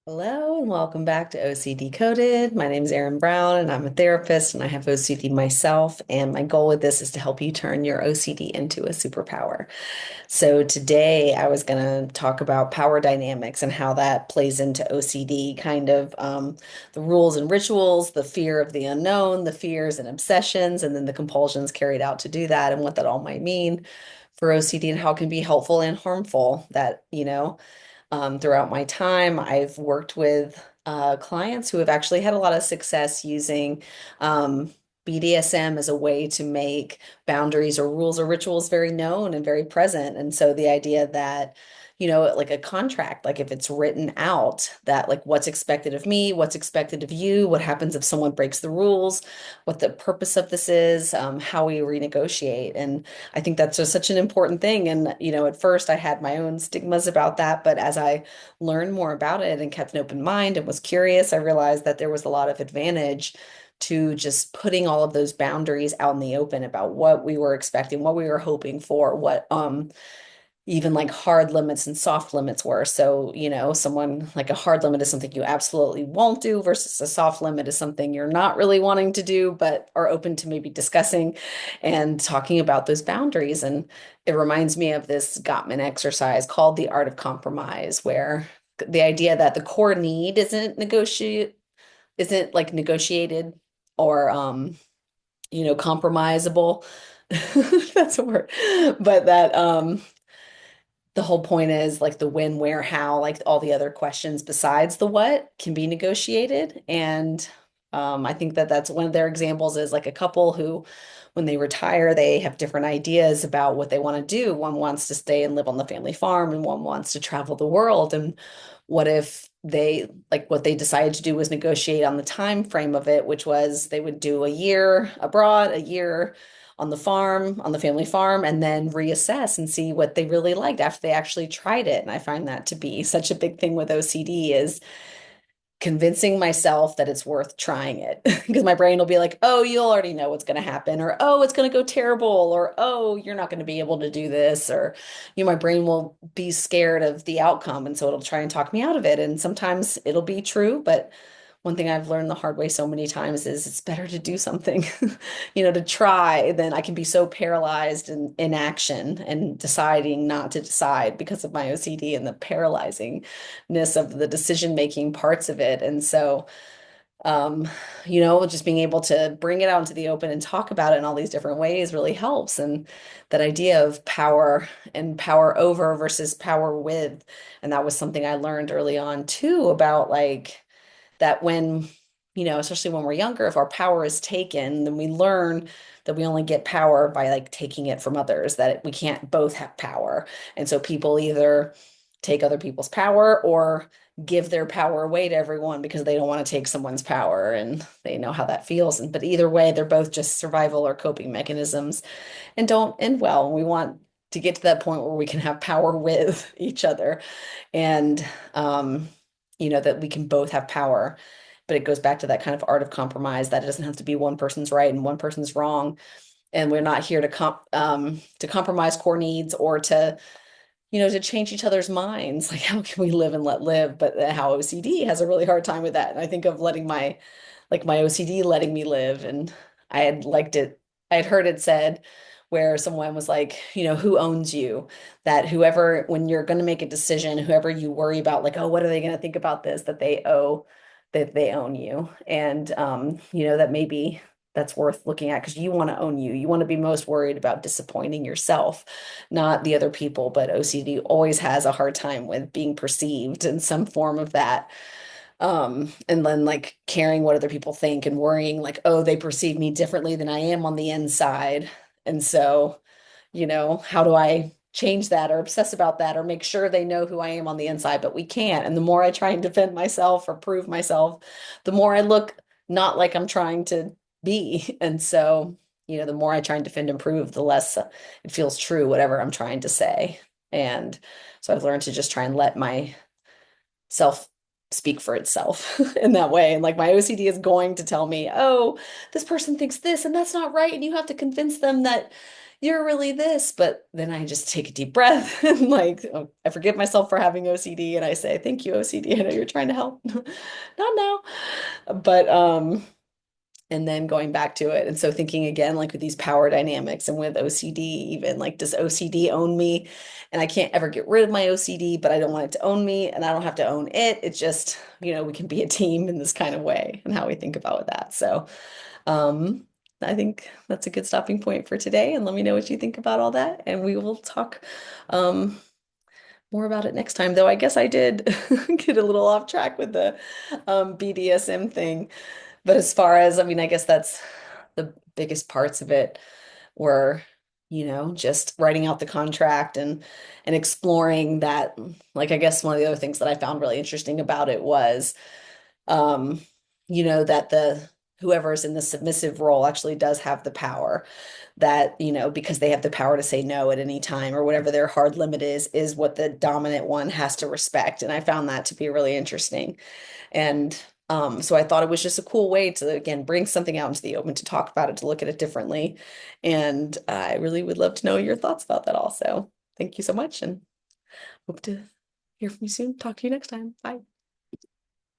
Hello and welcome back to OCD Coded. My name is Erin Brown and I'm a therapist and I have OCD myself. And my goal with this is to help you turn your OCD into a superpower. So today I was going to talk about power dynamics and how that plays into OCD, kind of the rules and rituals, the fear of the unknown, the fears and obsessions, and then the compulsions carried out to do that and what that all might mean for OCD and how it can be helpful and harmful throughout my time, I've worked with clients who have actually had a lot of success using BDSM as a way to make boundaries or rules or rituals very known and very present. And so the idea that, like a contract, like if it's written out, that like what's expected of me, what's expected of you, what happens if someone breaks the rules, what the purpose of this is, how we renegotiate. And I think that's just such an important thing. And, at first I had my own stigmas about that, but as I learned more about it and kept an open mind and was curious, I realized that there was a lot of advantage to just putting all of those boundaries out in the open about what we were expecting, what we were hoping for, what even like hard limits and soft limits were. So, someone like a hard limit is something you absolutely won't do versus a soft limit is something you're not really wanting to do, but are open to maybe discussing and talking about those boundaries. And it reminds me of this Gottman exercise called the art of compromise, where the idea that the core need isn't like negotiated or compromisable. That's a word. But that the whole point is like the when, where, how, like all the other questions besides the what can be negotiated. And I think that that's one of their examples is like a couple who, when they retire, they have different ideas about what they want to do. One wants to stay and live on the family farm, and one wants to travel the world. And what if they like what they decided to do was negotiate on the time frame of it, which was they would do a year abroad, a year on the farm, on the family farm, and then reassess and see what they really liked after they actually tried it. And I find that to be such a big thing with OCD is convincing myself that it's worth trying it because my brain will be like, oh, you'll already know what's going to happen, or oh, it's going to go terrible, or oh, you're not going to be able to do this, or my brain will be scared of the outcome. And so it'll try and talk me out of it. And sometimes it'll be true, but one thing I've learned the hard way so many times is it's better to do something, to try than I can be so paralyzed in inaction and deciding not to decide because of my OCD and the paralyzingness of the decision-making parts of it. And so, just being able to bring it out into the open and talk about it in all these different ways really helps. And that idea of power and power over versus power with. And that was something I learned early on too about like, that when, especially when we're younger, if our power is taken, then we learn that we only get power by like taking it from others, that we can't both have power. And so people either take other people's power or give their power away to everyone because they don't want to take someone's power and they know how that feels. And but either way, they're both just survival or coping mechanisms and don't end well. We want to get to that point where we can have power with each other and that we can both have power. But it goes back to that kind of art of compromise that it doesn't have to be one person's right and one person's wrong. And we're not here to compromise core needs or to change each other's minds. Like how can we live and let live? But how OCD has a really hard time with that. And I think of letting my OCD letting me live. And I had liked it. I had heard it said where someone was like, who owns you? That whoever, when you're going to make a decision, whoever you worry about, like, oh, what are they going to think about this? That they own you. And, that maybe that's worth looking at because you want to own you. You want to be most worried about disappointing yourself, not the other people. But OCD always has a hard time with being perceived in some form of that. And then like caring what other people think and worrying like, oh, they perceive me differently than I am on the inside. And so, how do I change that or obsess about that or make sure they know who I am on the inside? But we can't. And the more I try and defend myself or prove myself, the more I look not like I'm trying to be. And so, the more I try and defend and prove, the less it feels true, whatever I'm trying to say. And so I've learned to just try and let myself speak for itself in that way. And like my OCD is going to tell me, oh, this person thinks this and that's not right. And you have to convince them that, you're really this, but then I just take a deep breath and like I forgive myself for having OCD and I say, thank you, OCD. I know you're trying to help. Not now. But and then going back to it. And so thinking again, like with these power dynamics and with OCD, even like, does OCD own me? And I can't ever get rid of my OCD, but I don't want it to own me and I don't have to own it. It's just, we can be a team in this kind of way and how we think about that. So um, I think that's a good stopping point for today. And let me know what you think about all that. And we will talk um, more about it next time. Though I guess I did get a little off track with the BDSM thing. But as far as, I mean, I guess that's the biggest parts of it were, just writing out the contract and exploring that. Like, I guess one of the other things that I found really interesting about it was um, that the whoever's in the submissive role actually does have the power that, because they have the power to say no at any time or whatever their hard limit is what the dominant one has to respect. And I found that to be really interesting. And so I thought it was just a cool way to, again, bring something out into the open, to talk about it, to look at it differently. And I really would love to know your thoughts about that also. Thank you so much and hope to hear from you soon. Talk to you next time. Bye.